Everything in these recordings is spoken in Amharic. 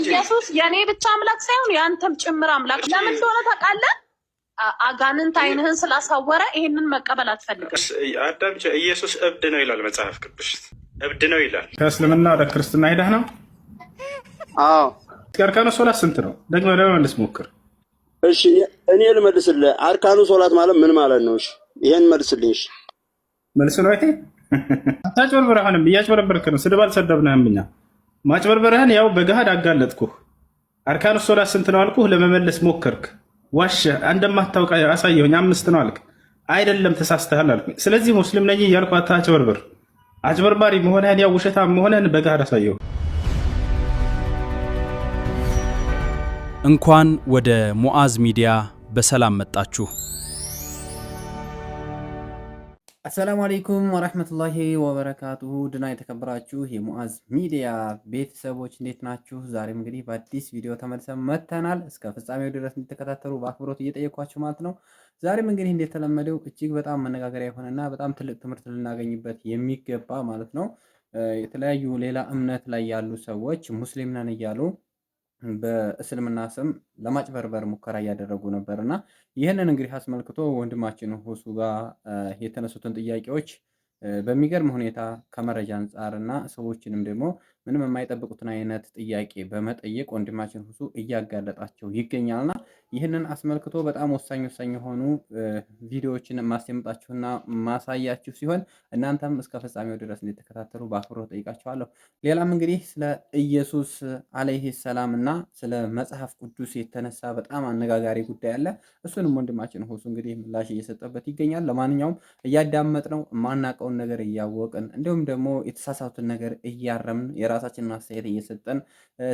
ኢየሱስ የኔ ብቻ አምላክ ሳይሆን ያንተም ጭምር አምላክ ለምን እንደሆነ ታውቃለህ? አጋንንት ዓይንህን ስላሳወረ ይሄንን መቀበል አትፈልግም። አዳምጪ። ኢየሱስ እብድ ነው ይላል መጽሐፍ ቅዱስ። እብድ ነው ይላል። ከእስልምና ወደ ክርስትና ሄደህ ነው? አዎ። አርካኑ ሶላት ስንት ነው? ደግሞ ለመመለስ ሞክር። እሺ እኔ ልመልስልህ። አርካኑ ሶላት ማለት ምን ማለት ነው? እሺ ይሄን መልስልኝ። እሺ መልስ ነው አይቴ አታጭበርብር። አሁንም እያጭበረበርክ ነው። ስድብ አልሰደብንህም እኛ። ማጭበርበርህን ያው በገሃድ አጋለጥኩህ። አርካኑ ሶላት ስንት ነው አልኩህ፣ ለመመለስ ሞከርክ። ዋሸህ። እንደማታውቅ አሳየሁኝ። 5 ነው አልክ። አይደለም ተሳስተሃል አልኩኝ። ስለዚህ ሙስሊም ነኝ እያልኩ አታጭበርብር። አጭበርባሪ መሆንህን ያው ውሸታም መሆንህን በገሃድ አሳየሁ። እንኳን ወደ ሙዓዝ ሚዲያ በሰላም መጣችሁ። አሰላሙ አለይኩም ወራህመቱላሂ ወበረካቱሁ። ድና የተከበራችሁ የሙዓዝ ሚዲያ ቤተሰቦች እንዴት ናችሁ? ዛሬም እንግዲህ በአዲስ ቪዲዮ ተመልሰን መጥተናል። እስከ ፍጻሜው ድረስ እንድትከታተሉ በአክብሮት እየጠየኳችሁ ማለት ነው። ዛሬም እንግዲህ እንደተለመደው እጅግ በጣም መነጋገሪያ የሆነና በጣም ትልቅ ትምህርት ልናገኝበት የሚገባ ማለት ነው የተለያዩ ሌላ እምነት ላይ ያሉ ሰዎች ሙስሊም ነን እያሉ በእስልምና ስም ለማጭበርበር ሙከራ እያደረጉ ነበርና ይህንን እንግዲህ አስመልክቶ ወንድማችን ሁሱ ጋር የተነሱትን ጥያቄዎች በሚገርም ሁኔታ ከመረጃ አንጻርና ሰዎችንም ደግሞ ምንም የማይጠብቁትን አይነት ጥያቄ በመጠየቅ ወንድማችን ሁሱ እያጋለጣቸው ይገኛልና ይህንን አስመልክቶ በጣም ወሳኝ የሆኑ ቪዲዮዎችን ማስደምጣችሁና ማሳያችሁ ሲሆን እናንተም እስከ ፍጻሜው ድረስ እንድትከታተሉ በአክብሮት ጠይቃችኋለሁ። ሌላም እንግዲህ ስለ ኢየሱስ አለይሂ ሰላም እና ስለ መጽሐፍ ቅዱስ የተነሳ በጣም አነጋጋሪ ጉዳይ አለ። እሱንም ወንድማችን ሁሱ እንግዲህ ምላሽ እየሰጠበት ይገኛል። ለማንኛውም እያዳመጥነው ማናቀውን ነገር እያወቅን እንዲሁም ደግሞ የተሳሳቱትን ነገር እያረምን የራሳችንን አስተያየት እየሰጠን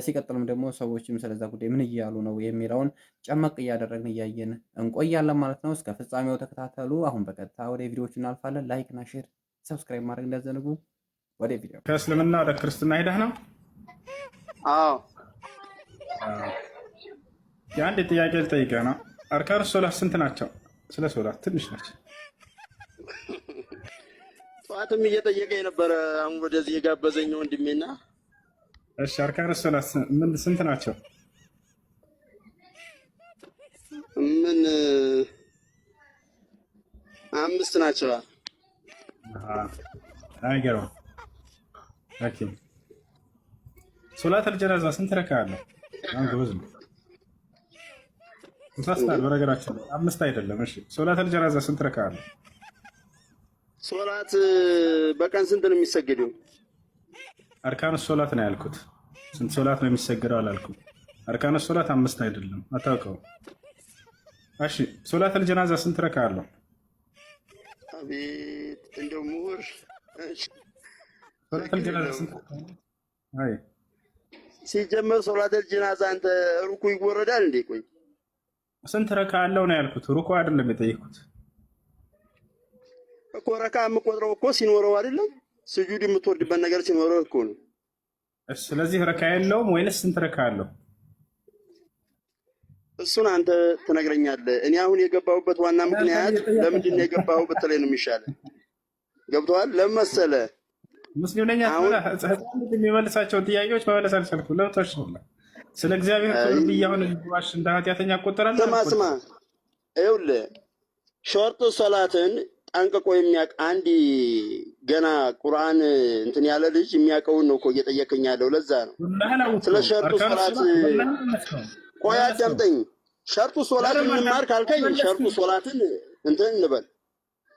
ሲቀጥልም ደግሞ ሰዎችም ስለዛ ጉዳይ ምን እያሉ ነው የሚለውን ጨመቅ እያደረግን እያየን እንቆያለን ማለት ነው። እስከ ፍጻሜው ተከታተሉ። አሁን በቀጥታ ወደ ቪዲዮዎቹ እናልፋለን። ላይክ እና ሼር ሰብስክራይብ ማድረግ እንዳትዘነጉ። ወደ ቪዲዮ። ከእስልምና ወደ ክርስትና ሄደህ ነው? አዎ። የአንድ ጥያቄ ልጠይቅህ ነው። አርካኑ ሶላት ስንት ናቸው? ስለ ሶላት ትንሽ ናቸው። ጠዋትም እየጠየቀ የነበረ አሁን ወደዚህ የጋበዘኝ ወንድሜና። እሺ አርካኑ ሶላት ምን ስንት ናቸው? ምን 5 ናቸው። አይገርም። ኦኬ ሶላት አልጀናዛ ስንት ረካ አለው? አንጎዝ ነው ተሳስተሃል። በነገራችን 5 አይደለም። እሺ ሶላት አልጀናዛ ስንት ረካ አለው? ሶላት በቀን ስንት ነው የሚሰገደው? አርካኑ ሶላት ነው ያልኩት። ስንት ሶላት ነው የሚሰገደው አላልኩም። አርካኑ ሶላት 5 አይደለም። አታውቀውም? እሺ ሶላት አልጀናዛ ስንት ረካ አለው? አቤት እንደው ምሁር። እሺ ሶላት አልጀናዛ ስንት? አይ ሲጀመር ሶላት አልጀናዛ አንተ ሩኩ ይወረዳል እንዴ? ቆይ ስንት ረካ አለው ነው ያልኩት። ሩኩ አይደለም የጠየኩት እኮ። ረካ የምቆጥረው እኮ ሲኖረው አይደለም ስጁድ የምትወርድበት ነገር ሲኖረው እኮ ነው። ስለዚህ ረካ የለውም ወይንስ ስንት ረካ አለው? እሱን አንተ ትነግረኛለህ። እኔ አሁን የገባሁበት ዋና ምክንያት ለምንድን ነው የገባሁ በተለይ ነው የሚሻለው። ገብቶሃል? ለምን መሰለህ? ሙስሊም ነኝ የሚመልሳቸውን ጥያቄዎች መመለስ አልቻልኩም። ለምታሽ ነው ስለ እግዚአብሔር ክብር ብዬ አሁን ልዋሽ እንደ ኃጢአተኛ እቆጠራለሁ? ስማ ይኸውልህ ሾርጥ ሶላትን ጠንቅቆ የሚያውቅ አንድ ገና ቁርአን እንትን ያለ ልጅ የሚያውቀውን ነው እኮ እየጠየቀኝ ያለው። ለዛ ነው ስለ ሾርጥ ሶላት። ቆይ አዳምጠኝ። ሸርጡ ሶላት እንማር ካልከኝ ሸርጡ ሶላትን እንትን እንበል።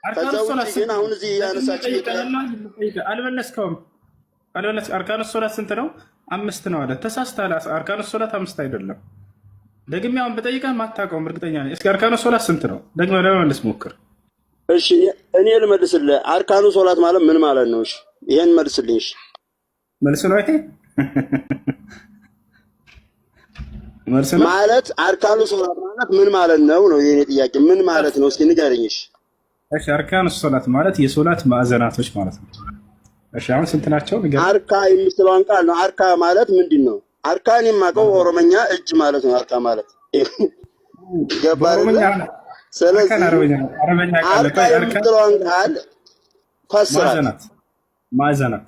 ከዛ ውጪ ግን አሁን እዚህ ያነሳችሁ አልመለስከውም። አርካኑ ሶላት ስንት ነው? 5 ነው አለ። ተሳስተሃል። አርካኑ ሶላት 5 አይደለም። ደግሜ አሁን በጠይቀህ ማታውቀውም እርግጠኛ ነኝ። እስኪ አርካኑ ሶላት ስንት ነው? ደግሜ ለመመለስ ሞክር። እሺ እኔ ልመልስልህ። አርካኑ ሶላት ማለት ምን ማለት ነው? እሺ ይሄን መልስልኝ። እሺ መልስ ነው አይቴ ማለት አርካኑ ሶላት ማለት ምን ማለት ነው ነው የኔ ጥያቄ። ምን ማለት ነው? እስኪ ንገረኝ። እሺ አርካኑ ሶላት ማለት የሶላት ማዕዘናቶች ማለት ነው። እሺ አሁን ስንት ናቸው? ንገረኝ። አርካ የሚስለውን ቃል ነው። አርካ ማለት ምንድን ነው? አርካን የማውቀው ኦሮመኛ እጅ ማለት ነው። አርካ ማለት ገባህ? ስለዚህ አርካ የሚስለውን ቃል ፈስራት። ማዕዘናት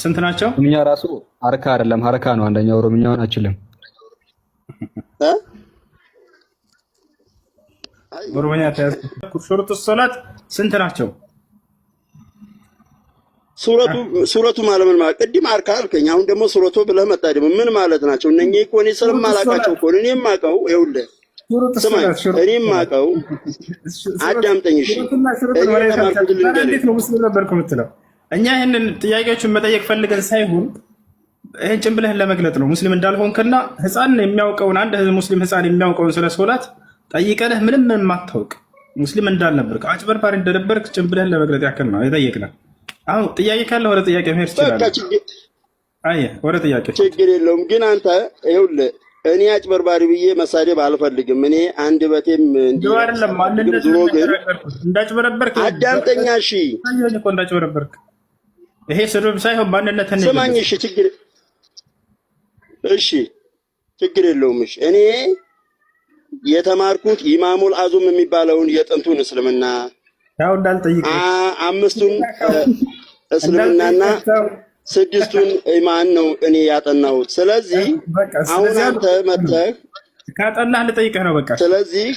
ስንት ናቸው? ኦሮምኛ ራሱ አርካ አይደለም ሀረካ ነው። አንደኛው ኦሮምኛውን አችልም። ኦሮምኛ ታያዝ ሹሩጡ ሶላት ስንት ናቸው? ሱረቱ ማለት ምን ማለት? ቅድም አርካ አልከኝ። አሁን ደግሞ ሱረቱ ብለህ መጣ። ደግሞ ምን ማለት ናቸው እነኚህ? እኮ እኔ ስለማላውቃቸው እኮ እኔ የማውቀው ይኸውልህ፣ ስማኝ፣ እኔ የማውቀው አዳምጠኝ። እሺ እንዴት ነው ሙስሊም ነበርኩ የምትለው? እኛ ይህንን ጥያቄዎችን መጠየቅ ፈልገን ሳይሆን ይህን ጭንብልህን ለመግለጥ ነው። ሙስሊም እንዳልሆንክና ህፃን የሚያውቀውን አንድ ሙስሊም ህፃን የሚያውቀውን ስለ ሶላት ጠይቀንህ ምንም የማታውቅ ሙስሊም እንዳልነበርክ አጭበርባሪ እንደነበርክ ጭንብልህን ለመግለጥ ያክል ነው የጠየቅነው። አሁን ጥያቄ ካለ ወደ ጥያቄ መሄድ ትችላለህ። አየህ፣ ወደ ጥያቄ ችግር የለውም። ግን አንተ ይኸውልህ እኔ አጭበርባሪ ብዬ መሳደብ አልፈልግም። እኔ አንድ በቴም እንዲሁ አይደለም ማንነት እንዳጭበረበርክ አዳምጠኛ። እሺ እኮ እንዳጭበረበርክ ይሄ ስድብ ሳይሆን ማንነትን ስማኝ። እሺ ችግር የለውም። እሺ እኔ የተማርኩት ኢማሙል አዙም የሚባለውን የጥንቱን እስልምና ያው እንዳልጠይቅ አምስቱን እስልምናና ስድስቱን ኢማን ነው እኔ ያጠናሁት። ስለዚህ አሁን አንተ መተህ ካጠናህ ልጠይቅህ ነው በቃ። ስለዚህ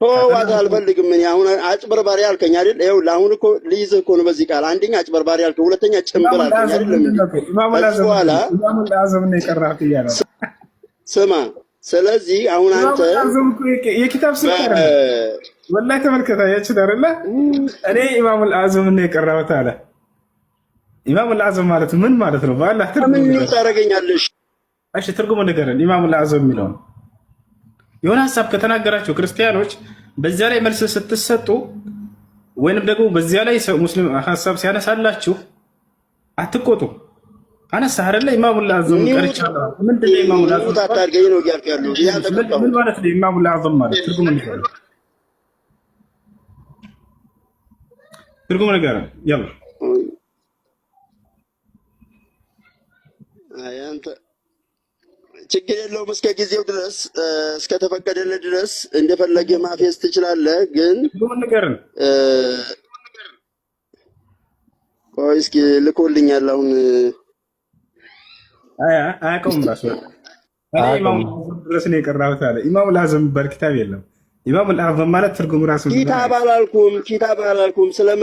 ተዋት አልፈልግም። እኔ አሁን አጭበርባሪ አልከኝ አይደል? ይኸውልህ አሁን እኮ ልይዝህ እኮ ነው በዚህ ቃል። አንደኛ አጭበርባሪ አልከኝ፣ ሁለተኛ ጭምብል አልከኝ አይደለም? በኋላ ስማ፣ ስለዚህ አሁን አንተ የኪታብ ስም ወላሂ ተመልከታ ያችል አይደለ? እኔ ኢማሙል አዝም ነው የቀራሁት አለ። ኢማሙል አዝም ማለት ምን ማለት ነው? በአላህ ምን ታደርገኛለሽ? እሺ ትርጉሙ ንገረን። ኢማሙል አዝም የሚለው የሆነ ሐሳብ ከተናገራችሁ ክርስቲያኖች በዚያ ላይ መልስ ስትሰጡ ወይንም ደግሞ በዚያ ላይ ሙስሊም ሐሳብ ሲያነሳላችሁ አትቆጡ። አነሳ አይደለ? ኢማሙል አዝም ቀርቻለሁ። ምንድን ነው ኢማሙል አዝም? ታታርገኝ ነው ያልኩ ያለው ምን ማለት ነው? ኢማሙል አዝም ማለት ትርጉሙ ንገረን። ትርጉሙ ንገረን ያው አንተ ችግር የለውም። እስከ ጊዜው ድረስ እስከተፈቀደልህ ድረስ እንደፈለገ ማፌዝ ትችላለህ። ግን ቆይ እስኪ ልኮልኛል አሁን አያውቀውም ራሱ ኢማሙል አዝም ድረስ ነው የቀራሁት አለ። ኢማሙል አዝም የሚባል ኪታብ የለም። ኢማሙል አዝም ማለት ትርጉሙ ራሱ ኪታብ አላልኩም ስለመ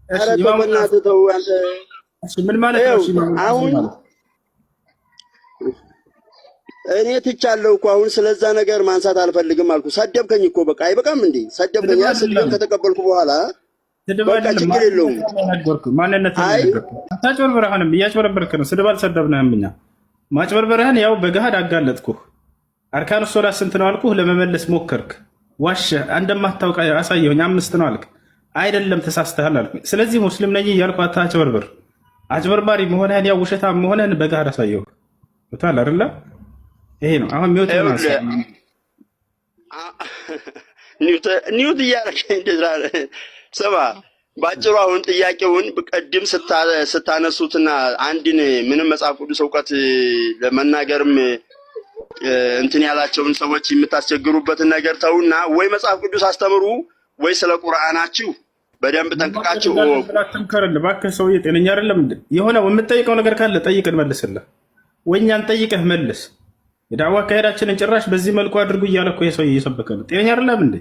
አረቶ በእናትህ ተው አንተ። ምን ማለት ነው አሁን? እኔ ትቻለሁ እኮ አሁን ስለዛ ነገር ማንሳት አልፈልግም አልኩ። ሰደብከኝ እኮ በቃ አይበቃም እንዴ? ሰደብከኝ። ስድብን ከተቀበልኩ በኋላ በቃ ችግር የለውም። አታጭበርብረህንም እያጭበረበርክ ነው። ስድብ አልሰደብንህም እኛ። ማጭበርበርህን ያው በገሃድ አጋለጥኩህ። አርካኑ ሶላት ስንት ነው አልኩህ፣ ለመመለስ ሞከርክ። ዋሸህ። እንደማታውቅ አሳየሁኝ። 5 ነው አልክ። አይደለም ተሳስተሃል አልኩኝ። ስለዚህ ሙስሊም ነኝ እያልኩ አታጭበርብር። አጭበርባሪ መሆንህን ያው ውሸታም መሆንህን በገሃድ አሳየሁ። ታል አይደለ? ይሄ ነው አሁን ሚውት ኒውት እያደረገኝ እንደዛ ስማ። ባጭሩ አሁን ጥያቄውን ቅድም ስታነሱትና አንድን ምንም መጽሐፍ ቅዱስ እውቀት ለመናገርም እንትን ያላቸውን ሰዎች የምታስቸግሩበትን ነገር ተውና ወይ መጽሐፍ ቅዱስ አስተምሩ ወይ ስለ ቁርአናችሁ በደንብ ጠንቅቃችሁ ተምከረል። እባክህ ሰውዬ ጤነኛ አይደለም እንዴ? የሆነ የምትጠይቀው ነገር ካለ ጠይቅን መልስልህ፣ ወይ እኛን ጠይቀህ መልስ። የዳዋ አካሄዳችንን ጭራሽ በዚህ መልኩ አድርጉ እያለ እኮ የሰውዬ እየሰበከ ነው። ጤነኛ አይደለም እንዴ?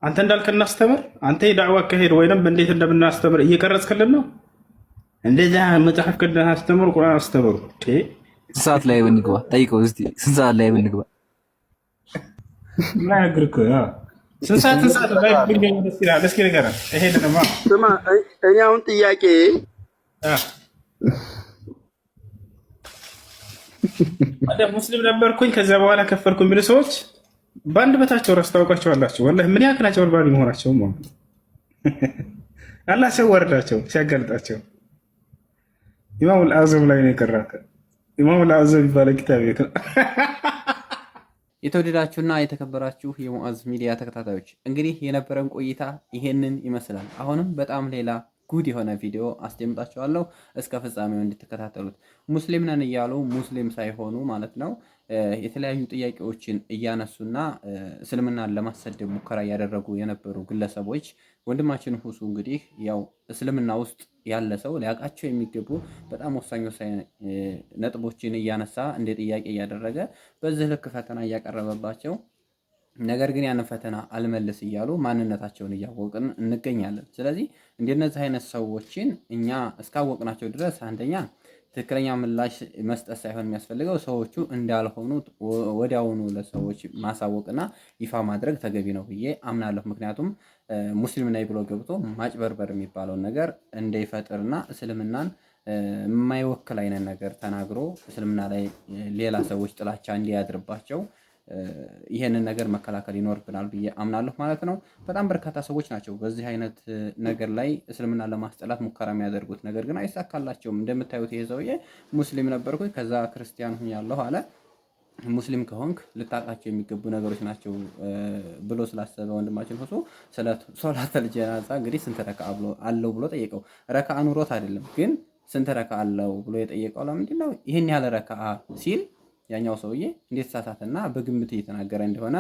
አንተ እንዳልክ እናስተምር። አንተ የዳዋ አካሄድ ወይንም እንዴት እንደምናስተምር እየቀረጽክልን ነው። እንደዛ መጽሐፍ ቅዱስ አስተምሩ፣ ቁርአን አስተምሩ። ስንት ሰዓት ላይ ብንግባ ጠይቀው እስቲ። ስንት ሰዓት ላይ ብንግባ ምን ያግርክ? ስንት ሰዓት ላይ ብንገኝ ደስ ይላል። እስኪ ንገረን። ይሄ ደማ ስማ፣ እኔ አሁን ጥያቄ ሙስሊም ነበርኩኝ ከዚያ በኋላ ከፈርኩኝ የሚሉ ሰዎች በአንድ በታቸው ራስ ታውቋቸዋላችሁ። ወላሂ ምን ያክል አጭበርባሪ መሆናቸው ማለት ነው። አላህ ሲያዋርዳቸው ሲያጋልጣቸው። ኢማሙል አዝም ላይ ነው የቀራከ። ኢማሙል አዝም ይባላል ኪታብ ቤት። የተወደዳችሁና የተከበራችሁ የሙአዝ ሚዲያ ተከታታዮች እንግዲህ የነበረን ቆይታ ይሄንን ይመስላል። አሁንም በጣም ሌላ ጉድ የሆነ ቪዲዮ አስደምጣችኋለሁ። እስከ ፍጻሜው እንድትከታተሉት። ሙስሊም ነን እያሉ ሙስሊም ሳይሆኑ ማለት ነው የተለያዩ ጥያቄዎችን እያነሱና እስልምናን ለማሰደብ ሙከራ እያደረጉ የነበሩ ግለሰቦች ወንድማችን ሁሱ እንግዲህ ያው እስልምና ውስጥ ያለ ሰው ሊያውቃቸው የሚገቡ በጣም ወሳኝ ነጥቦችን እያነሳ እንደ ጥያቄ እያደረገ በዚህ ልክ ፈተና እያቀረበባቸው ነገር ግን ያንን ፈተና አልመልስ እያሉ ማንነታቸውን እያወቅን እንገኛለን። ስለዚህ እንደነዚህ አይነት ሰዎችን እኛ እስካወቅናቸው ድረስ አንደኛ ትክክለኛ ምላሽ መስጠት ሳይሆን የሚያስፈልገው ሰዎቹ እንዳልሆኑ ወዲያውኑ ለሰዎች ማሳወቅና ይፋ ማድረግ ተገቢ ነው ብዬ አምናለሁ። ምክንያቱም ሙስሊም ነኝ ብሎ ገብቶ ማጭበርበር የሚባለውን ነገር እንዳይፈጥርና እስልምናን የማይወክል አይነት ነገር ተናግሮ እስልምና ላይ ሌላ ሰዎች ጥላቻ እንዲያድርባቸው ይሄንን ነገር መከላከል ይኖርብናል ብዬ አምናለሁ ማለት ነው። በጣም በርካታ ሰዎች ናቸው በዚህ አይነት ነገር ላይ እስልምና ለማስጠላት ሙከራ የሚያደርጉት፣ ነገር ግን አይሳካላቸውም። እንደምታዩት ይሄ ሰውዬ ሙስሊም ነበርኩኝ ከዛ ክርስቲያን ሁኛለሁ አለ። ሙስሊም ከሆንክ ልታውቃቸው የሚገቡ ነገሮች ናቸው ብሎ ስላሰበ ወንድማችን ሁሱ ስለ ሶላተል ጀናዛ እንግዲህ ስንት ረካ አለው ብሎ ጠየቀው። ረካ ኑሮት አይደለም ግን ስንት ረካ አለው ብሎ የጠየቀው ለምንድን ነው? ይህን ያለ ረካ ሲል ያኛው ሰውዬ እንዴት ተሳሳተና በግምት እየተናገረ እንደሆነ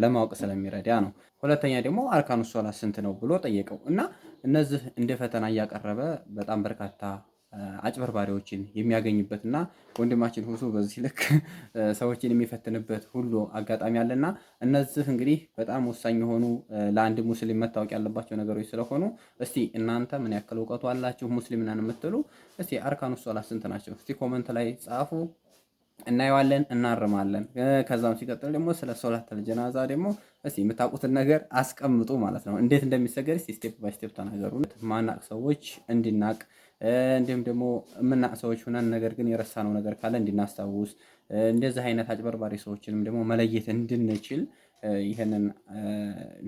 ለማወቅ ስለሚረዳ ነው። ሁለተኛ ደግሞ አርካኑ ሶላት ስንት ነው ብሎ ጠየቀው እና እነዚህ እንደ ፈተና እያቀረበ በጣም በርካታ አጭበርባሪዎችን የሚያገኝበትና ወንድማችን ሁሱ በዚህ ልክ ሰዎችን የሚፈትንበት ሁሉ አጋጣሚ አለና እነዚህ እንግዲህ በጣም ወሳኝ የሆኑ ለአንድ ሙስሊም መታወቅ ያለባቸው ነገሮች ስለሆኑ እስቲ እናንተ ምን ያክል እውቀቱ አላችሁ ሙስሊም ነን የምትሉ እስቲ አርካኑ ሶላት ስንት ናቸው? እስቲ ኮመንት ላይ ጻፉ፣ እናየዋለን፣ እናርማለን። ከዛም ሲቀጥል ደግሞ ስለ ሶላተል ጀናዛ ደግሞ እስቲ የምታውቁትን ነገር አስቀምጡ ማለት ነው። እንዴት እንደሚሰገድ እስቲ ስቴፕ ባይ ስቴፕ ተናገሩ። ማናቅ ሰዎች እንዲናቅ እንዲሁም ደግሞ የምናቅ ሰዎች ሆነን ነገር ግን የረሳነው ነገር ካለ እንድናስታውስ እንደዚህ አይነት አጭበርባሪ ሰዎችንም ደግሞ መለየት እንድንችል ይሄንን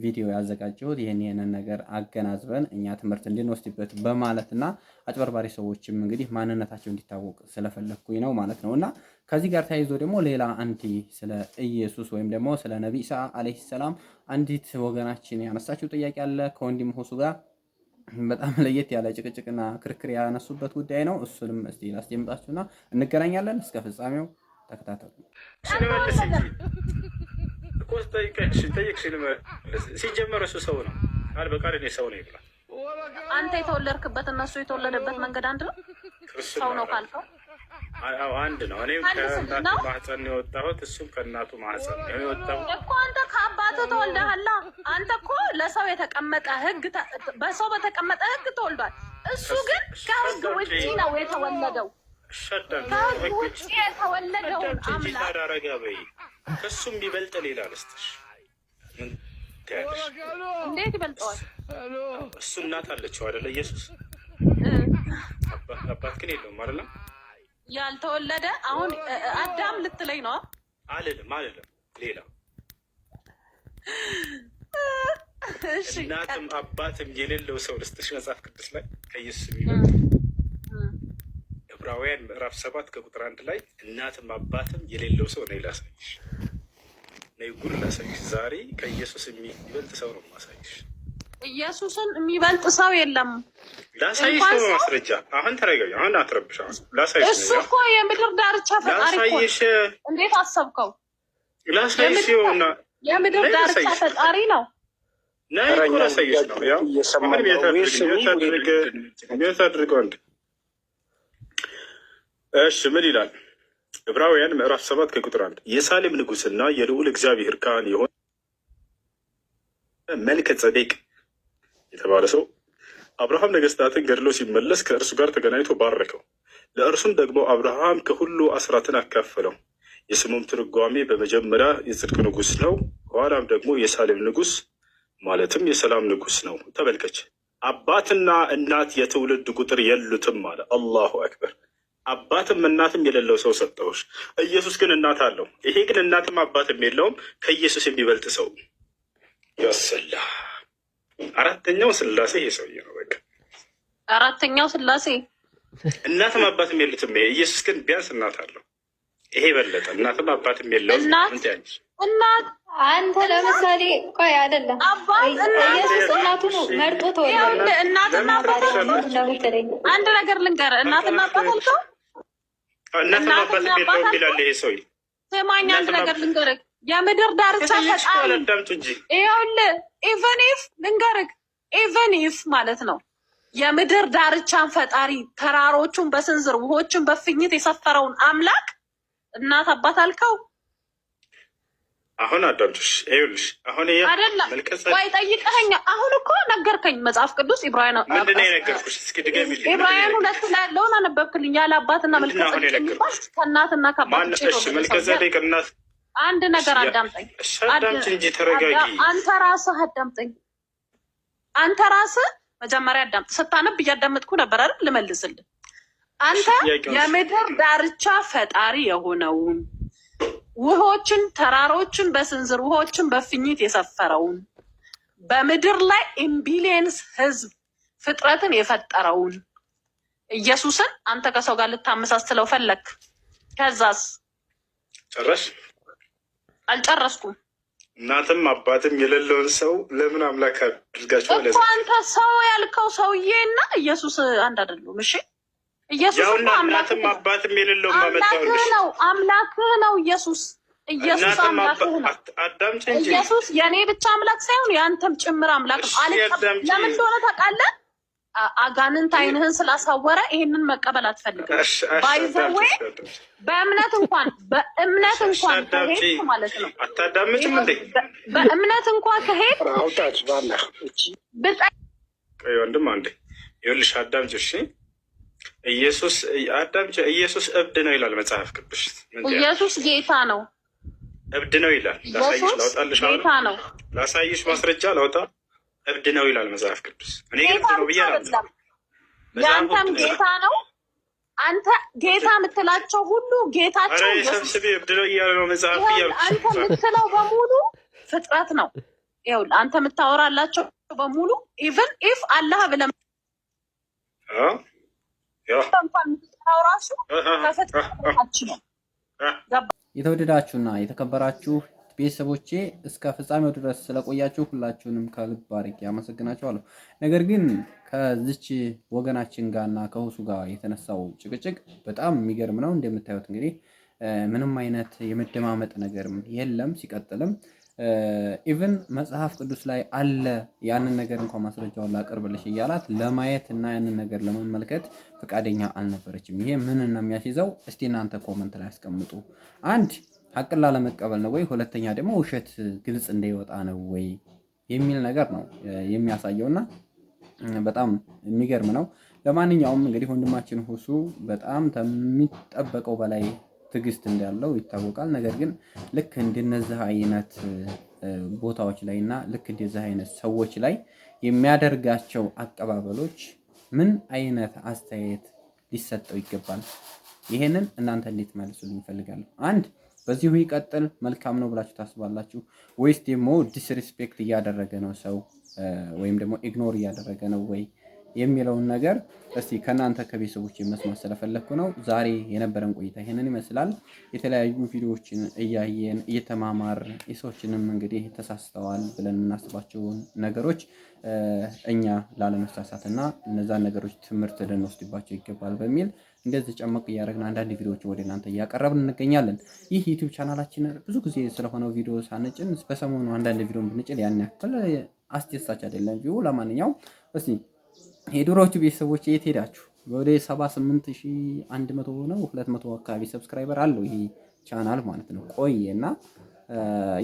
ቪዲዮ ያዘጋጀሁት ይሄንን ነገር አገናዝበን እኛ ትምህርት እንድንወስድበት በማለትና አጭበርባሪ ሰዎችም እንግዲህ ማንነታቸው እንዲታወቅ ስለፈለኩኝ ነው ማለት ነውና ከዚህ ጋር ተያይዞ ደግሞ ሌላ አንዲ ስለ ኢየሱስ ወይም ደግሞ ስለ ነብይ ኢሳ አለይሂ ሰላም አንዲት ወገናችን ያነሳችው ጥያቄ አለ ከወንድም ሁሱ ጋር በጣም ለየት ያለ ጭቅጭቅና ክርክር ያነሱበት ጉዳይ ነው። እሱንም እስቲ ላስጀምጣችሁና እንገናኛለን። እስከ ፍጻሜው ተከታተሉ። ሲጀመር እሱ ሰው ነው ቃል በቃል እኔ ሰው ነው ይብላል። አንተ የተወለድክበት እነሱ የተወለደበት መንገድ አንድ ነው። ሰው ነው ካልከው አንድ ነው። እኔም ከእናቱ ማህፀን ነው የወጣሁት፣ እሱም ከእናቱ ማህፀን ነው የወጣሁት እኮ። አንተ ከአባትህ ተወልደሃል። አንተ እኮ ለሰው የተቀመጠ ህግ፣ በሰው በተቀመጠ ህግ ተወልዷል። እሱ ግን ከህግ ውጪ ነው የተወለደው። ከህግ ውጪ የተወለደውን አምላክ ታዳረጋ በይ ከሱም ቢበልጥ ሌላ ልስጥሽ። ምን ታያለሽ? እንዴት ይበልጠዋል? እሱ እናት አለችው አይደለ? ኢየሱስ አባት ግን የለውም አይደለ? ያልተወለደ አሁን አዳም ልትለኝ ነው? አይደለም ሌላ እሺ። እናትም አባትም የሌለው ሰው ልስጥሽ መጽሐፍ ቅዱስ ላይ ከኢየሱስ የሚበልጥ ዕብራውያን ምዕራፍ 7 ከቁጥር 1 ላይ እናትም አባትም የሌለው ሰው ነው ላሳይሽ፣ ነይ ጉድ ላሳይሽ። ዛሬ ከኢየሱስ የሚበልጥ ሰው ነው ማሳይሽ። ኢየሱስን የሚበልጥ ሰው የለም። ላሳይሽ ነው ማስረጃ። አሁን ተረጋጊ፣ አሁን አትረብሽ። አሁን ላሳይሽ ነው። እሱ እኮ የምድር ዳርቻ ፈጣሪ እኮ። እንዴት አሰብከው? ላሳይሽ እና የምድር ዳርቻ ፈጣሪ ነው። ነይ ጉድ ላሳይሽ ነው። ያው አሁን የታድርገው እንዴ? እሺ ምን ይላል? ዕብራውያን ምዕራፍ 7 ከቁጥር 1 የሳሌም ንጉሥና የልዑል እግዚአብሔር ካህን የሆነ መልከ ጸዴቅ የተባለ ሰው አብርሃም ነገስታትን ገድሎ ሲመለስ ከእርሱ ጋር ተገናኝቶ ባረከው። ለእርሱም ደግሞ አብርሃም ከሁሉ አስራትን አካፈለው። የስሙም ትርጓሜ በመጀመሪያ የጽድቅ ንጉሥ ነው፣ ኋላም ደግሞ የሳሌም ንጉሥ ማለትም የሰላም ንጉሥ ነው። ተመልከች፣ አባትና እናት የትውልድ ቁጥር የሉትም አለ። አላሁ አክበር። አባትም እናትም የሌለው ሰው ሰጠሁሽ። ኢየሱስ ግን እናት አለው። ይሄ ግን እናትም አባትም የለውም፣ ከኢየሱስ የሚበልጥ ሰው ያሰላ። አራተኛው ስላሴ ይሄ ሰውዬ ነው። በቃ አራተኛው ስላሴ እናትም አባትም የሉትም። ይሄ ኢየሱስ ግን ቢያንስ እናት አለው። ይሄ በለጠ። እናትም አባትም የለውም። እናት አንተ ለምሳሌ ቆይ አይደለም ኢየሱስ እናቱ ነው መርጦ ተወለደ። እናትና አባት አንድ ነገር ልንገርህ፣ እናትና አባት አልከው እናትና አባት የለውም ይላል ይሄ ሰውዬ። ስማኝ አንድ ነገር ልንገርህ፣ የምድር ዳርቻ ፈጣሪ ይኸውልህ፣ ኢቨን ኢፍ ማለት ነው የምድር ዳርቻን ፈጣሪ ተራሮቹን በስንዝር ውሆችን በፍኝት የሰፈረውን አምላክ እናት አባት አልከው። አሁን አዳምጥሽ፣ ይኸውልሽ አሁን አይደለም ወይ ጠይቀኸኝ። አሁን እኮ ነገርከኝ። መጽሐፍ ቅዱስ ዕብራውያን ምንድን ነው የነገርኩሽ? እስኪ ድገሚልኝ። ዕብራውያን 2 ላይ ያለውን አነበብክልኝ። ያለ አባትና መልከ ከእናትና ከአባት መልከዘዴቅ እናት። አንድ ነገር አዳምጠኝ፣ አዳምጪ እንጂ ተረጋጊ። አንተ ራስህ አዳምጠኝ። አንተ ራስህ መጀመሪያ አዳምጥ። ስታነብ እያዳመጥኩ ነበር አይደል? ልመልስልህ። አንተ የምድር ዳርቻ ፈጣሪ የሆነውን ውሆችን ተራሮችን በስንዝር ውሆችን በፍኝት የሰፈረውን በምድር ላይ ኢምቢሊየንስ ህዝብ ፍጥረትን የፈጠረውን ኢየሱስን አንተ ከሰው ጋር ልታመሳስለው ፈለክ። ከዛስ ጨረሽ? አልጨረስኩም። እናትም አባትም የሌለውን ሰው ለምን አምላክ አድርጋችሁ አለ እኮ አንተ ሰው ያልከው ሰውዬና ኢየሱስ አንድ አይደሉም። እሺ ኢየሱስ እናትም አባትም የሌለው አምላክህ ነው። አምላክህ ነው ኢየሱስ። ኢየሱስ አምላክህ ነው። አዳምጪ እንጂ ኢየሱስ የኔ ብቻ አምላክ ሳይሆን ያንተም ጭምር አምላክ ነው። ለምን እንደሆነ ታውቃለህ? አጋንንት አይንህን ስላሳወረ ይሄንን መቀበል አትፈልግም። ባይዘዌ በእምነት እንኳን ከሄድክ ማለት ነው። አታዳምጪም እንዴ? በእምነት እንኳን ከሄድክ አውጣች ባላ ቆይ ወንድም አንዴ ይኸውልሽ፣ አዳምጪ እሺ። ኢየሱስ እብድ ነው ይላል መጽሐፍ ቅዱስ። ኢየሱስ ጌታ ነው። እብድ ነው ይላል። ላሳይሽ፣ ላውጣልሽ። ጌታ ነው። ላሳይሽ ማስረጃ ላውጣ። እብድ ነው ይላል መጽሐፍ ቅዱስ። እኔ እብድ ነው ብዬ አላለም። ያንተም ጌታ ነው። አንተ ጌታ የምትላቸው ሁሉ ጌታቸው ሰብስቤ እብድ ነው እያለ ነው መጽሐፍ እያልኩ። አንተ የምትለው በሙሉ ፍጥረት ነው። ይኸውልህ አንተ የምታወራላቸው በሙሉ ኢቭን ኢፍ አላህ ብለህ የተወደዳችሁና የተከበራችሁ ቤተሰቦቼ እስከ ፍጻሜው ድረስ ስለቆያችሁ ሁላችሁንም ከልብ አድርጌ አመሰግናችኋለሁ። ነገር ግን ከዚች ወገናችን ጋርና ከሁሱ ጋር የተነሳው ጭቅጭቅ በጣም የሚገርም ነው። እንደምታዩት እንግዲህ ምንም አይነት የመደማመጥ ነገርም የለም። ሲቀጥልም ኢቭን መጽሐፍ ቅዱስ ላይ አለ ያንን ነገር እንኳን ማስረጃውን ላቀርብልሽ እያላት ለማየት እና ያንን ነገር ለመመልከት ፈቃደኛ አልነበረችም። ይሄ ምን ነው የሚያስይዘው? እስቲ እናንተ ኮመንት ላይ አስቀምጡ። አንድ ሐቅን ላለመቀበል ነው ወይ? ሁለተኛ ደግሞ ውሸት ግልጽ እንዳይወጣ ነው ወይ የሚል ነገር ነው የሚያሳየውና በጣም የሚገርም ነው። ለማንኛውም እንግዲህ ወንድማችን ሁሱ በጣም ከሚጠበቀው በላይ ትዕግስት እንዳለው ይታወቃል። ነገር ግን ልክ እንደነዚህ አይነት ቦታዎች ላይ እና ልክ እንደዚህ አይነት ሰዎች ላይ የሚያደርጋቸው አቀባበሎች ምን አይነት አስተያየት ሊሰጠው ይገባል? ይሄንን እናንተ እንዴት መልሱልኝ እፈልጋለሁ። አንድ በዚሁ ይቀጥል መልካም ነው ብላችሁ ታስባላችሁ ወይስ ደግሞ ዲስሪስፔክት እያደረገ ነው ሰው ወይም ደግሞ ኢግኖር እያደረገ ነው ወይ የሚለውን ነገር እስቲ ከናንተ ከቤተሰቦች መስማት ስለፈለኩ ነው። ዛሬ የነበረን ቆይታ ይሄንን ይመስላል። የተለያዩ ቪዲዮዎችን እያየን እየተማማር የሰዎችንም እንግዲህ ተሳስተዋል ብለን የምናስባቸውን ነገሮች እኛ ላለመሳሳትና እነዛን ነገሮች ትምህርት ልንወስድባቸው ይገባል በሚል እንደዚህ ጨመቅ እያደረግን አንዳንድ ቪዲዮዎች ወደ እናንተ እያቀረብን እንገኛለን። ይህ ዩቲዩብ ቻናላችን ብዙ ጊዜ ስለሆነው ቪዲዮ ሳንጭን በሰሞኑ አንዳንድ ቪዲዮ ብንጭል ያን ያክል አስደሳች አይደለም ቪዲዮ። ለማንኛውም እስቲ የድሮዎቹ ቤተሰቦች የት ሄዳችሁ? ወደ 78100 ነው 200 አካባቢ ሰብስክራይበር አለው ይሄ ቻናል ማለት ነው። ቆየና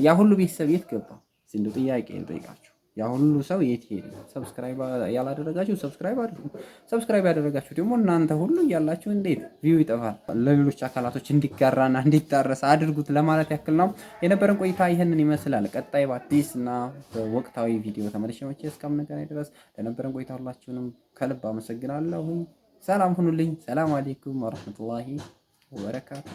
ያ ሁሉ ቤተሰብ የት ገባ? እንደ ጥያቄ ልጠይቃችሁ። ያ ሁሉ ሰው የት ሄደ? ሰብስክራይብ ያላደረጋችሁ ሰብስክራይብ አድርጉ። ሰብስክራይብ ያደረጋችሁ ደግሞ እናንተ ሁሉ እያላችሁ እንዴት ቪው ይጠፋል? ለሌሎች አካላቶች እንዲጋራና እንዲታረስ አድርጉት ለማለት ያክል ነው። የነበረን ቆይታ ይሄንን ይመስላል። ቀጣይ በአዲስ እና በወቅታዊ ቪዲዮ ተመልሼ መቼ እስከምንገናኝ ድረስ ለነበረን ቆይታ ሁላችሁንም ከልብ አመሰግናለሁ። ሰላም ሁኑልኝ። ሰላም አለይኩም ወራህመቱላሂ ወበረካቱ።